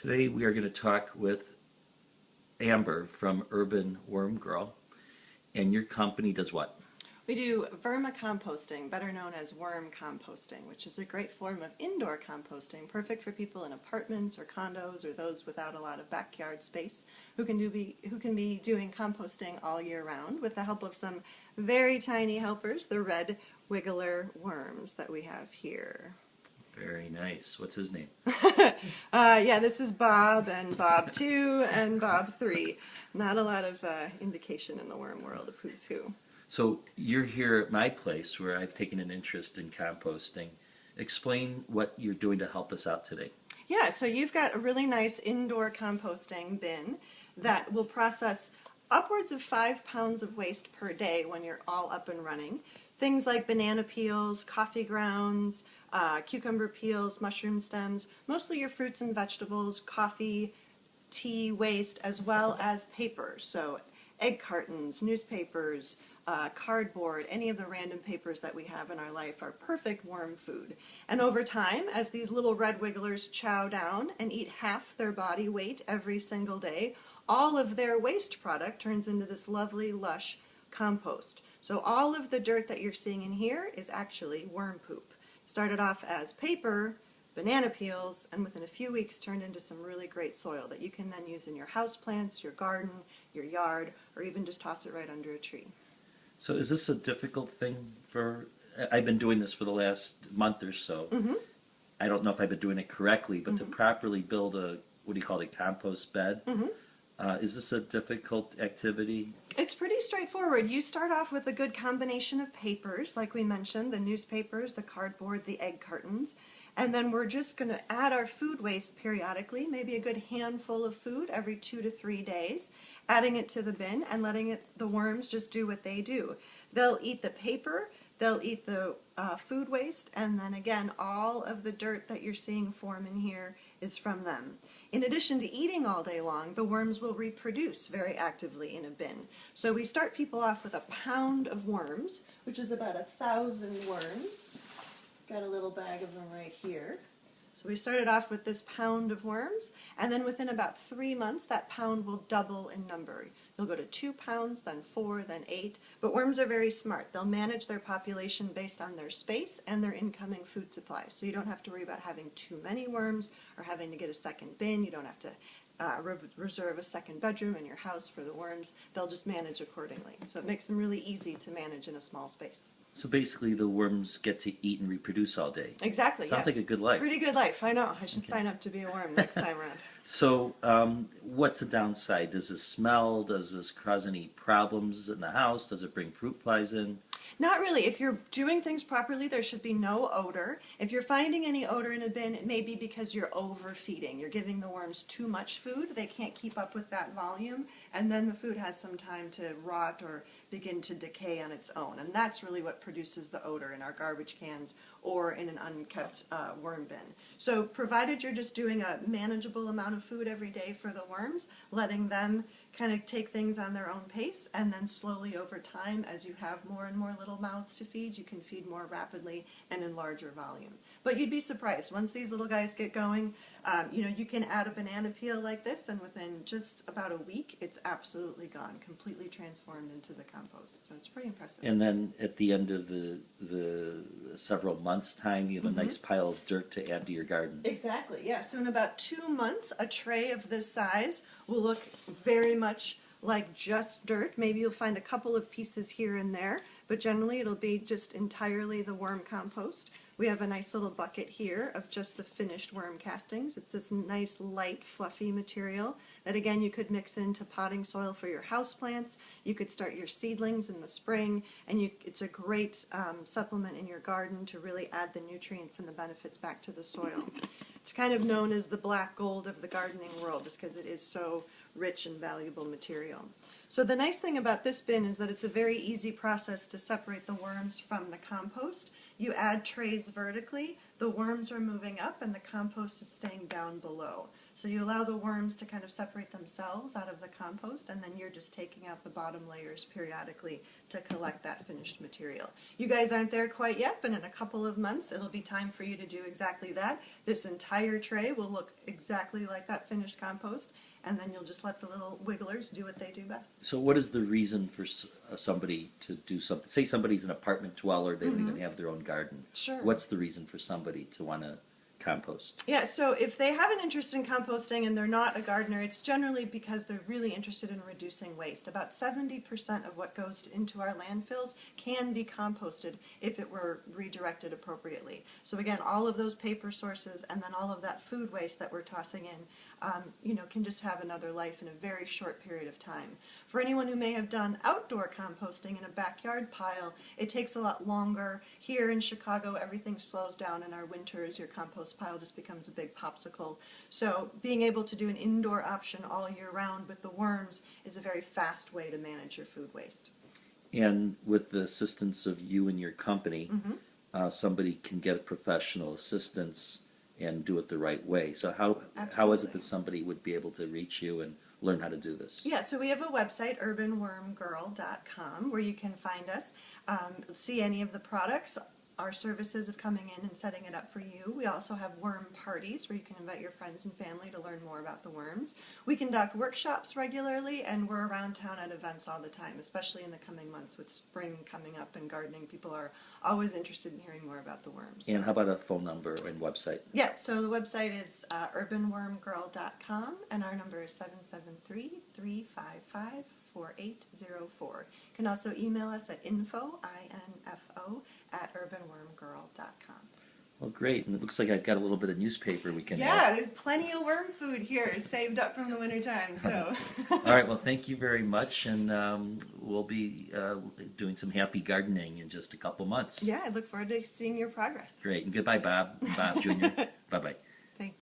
Today we are going to talk with Amber from Urban Worm Girl, and your company does what? We do vermicomposting, better known as worm composting, which is a great form of indoor composting, perfect for people in apartments or condos or those without a lot of backyard space who can be doing composting all year round with the help of some very tiny helpers, the red wiggler worms that we have here. Very nice. What's his name? Yeah, this is Bob and Bob 2 and Bob 3. Not a lot of indication in the worm world of who's who. So you're here at my place where I've taken an interest in composting. Explain what you're doing to help us out today. Yeah, so you've got a really nice indoor composting bin that will process upwards of 5 pounds of waste per day when you're all up and running. Things like banana peels, coffee grounds, cucumber peels, mushroom stems, mostly your fruits and vegetables, coffee, tea waste, as well as paper. So egg cartons, newspapers, cardboard, any of the random papers that we have in our life are perfect worm food. And over time, as these little red wigglers chow down and eat half their body weight every single day, all of their waste product turns into this lovely, lush compost. So all of the dirt that you're seeing in here is actually worm poop. Started off as paper, banana peels, and within a few weeks turned into some really great soil that you can then use in your houseplants, your garden, your yard, or even just toss it right under a tree. So is this a difficult thing for, I've been doing this for the last month or so. Mm-hmm. I don't know if I've been doing it correctly, but to properly build a, what do you call it, compost bed, is this a difficult activity? It's pretty straightforward. You start off with a good combination of papers, like we mentioned, the newspapers, the cardboard, the egg cartons, and then we're just going to add our food waste periodically, maybe a good handful of food every 2 to 3 days, adding it to the bin and letting the worms just do what they do. They'll eat the paper, they'll eat the food waste, and then again, all of the dirt that you're seeing form in here is from them. In addition to eating all day long, the worms will reproduce very actively in a bin. So we start people off with a pound of worms, which is about 1,000 worms. Got a little bag of them right here. So we started off with this pound of worms, and then within about 3 months, that pound will double in number. You'll go to 2 pounds, then 4, then 8. But worms are very smart. They'll manage their population based on their space and their incoming food supply. So you don't have to worry about having too many worms or having to get a second bin. You don't have to reserve a second bedroom in your house for the worms. They'll just manage accordingly. So it makes them really easy to manage in a small space. So basically the worms get to eat and reproduce all day. Exactly. Sounds like a good life. Pretty good life. I know. I should sign up to be a worm next time around. So what's the downside? Does this smell? Does this cause any problems in the house? Does it bring fruit flies in? Not really. If you're doing things properly, there should be no odor. If you're finding any odor in a bin, it may be because you're overfeeding. You're giving the worms too much food. They can't keep up with that volume, and then the food has some time to rot or begin to decay on its own. And that's really what produces the odor in our garbage cans or in an unkept worm bin. So provided you're just doing a manageable amount of food every day for the worms, letting them kind of take things on their own pace, and then slowly over time, as you have more and more little mouths to feed, you can feed more rapidly and in larger volume. But you'd be surprised, once these little guys get going, you can add a banana peel like this, and within just about a week, it's absolutely gone, completely transformed into the compost. So it's pretty impressive. And then at the end of the several months' time, you have a nice pile of dirt to add to your garden. Exactly, yeah. So in about 2 months, a tray of this size will look very much like just dirt. Maybe you'll find a couple of pieces here and there, but generally it'll be just entirely the worm compost. We have a nice little bucket here of just the finished worm castings. It's this nice, light, fluffy material that, again, you could mix into potting soil for your houseplants. You could start your seedlings in the spring, and it's a great supplement in your garden to really add the nutrients and the benefits back to the soil. It's kind of known as the black gold of the gardening world just because it is so rich and valuable material. So the nice thing about this bin is that it's a very easy process to separate the worms from the compost. You add trays vertically, the worms are moving up and the compost is staying down below. So you allow the worms to kind of separate themselves out of the compost, and then you're just taking out the bottom layers periodically to collect that finished material. You guys aren't there quite yet, but in a couple of months it'll be time for you to do exactly that. This entire tray will look exactly like that finished compost, and then you'll just let the little wigglers do what they do best. So what is the reason for somebody to do something? Say somebody's an apartment dweller, they don't even have their own garden. Sure. What's the reason for somebody to want to compost? Yeah, so if they have an interest in composting and they're not a gardener, it's generally because they're really interested in reducing waste. About 70% of what goes into our landfills can be composted if it were redirected appropriately. So again, all of those paper sources and then all of that food waste that we're tossing in, can just have another life in a very short period of time. For anyone who may have done outdoor composting in a backyard pile, it takes a lot longer. Here in Chicago, everything slows down in our winters. Your compost pile just becomes a big popsicle. So being able to do an indoor option all year round with the worms is a very fast way to manage your food waste. And with the assistance of you and your company, somebody can get professional assistance and do it the right way. So how is it that somebody would be able to reach you and learn how to do this? Yeah, so we have a website, UrbanWormGirl.com, where you can find us, see any of the products, our services of coming in and setting it up for you. We also have worm parties where you can invite your friends and family to learn more about the worms. We conduct workshops regularly, and we're around town at events all the time, especially in the coming months with spring coming up and gardening. People are always interested in hearing more about the worms. And how about a phone number and website? Yeah, so the website is UrbanWormGirl.com, and our number is 773-355-4804. You can also email us at info, I-N-F-O, at UrbanWormGirl.com. Well, great. And it looks like I've got a little bit of newspaper we can Yeah, there's plenty of worm food here saved up from the wintertime. So. All right. Well, thank you very much. And we'll be doing some happy gardening in just a couple months. Yeah, I look forward to seeing your progress. Great. And goodbye, Bob Jr. Bye-bye.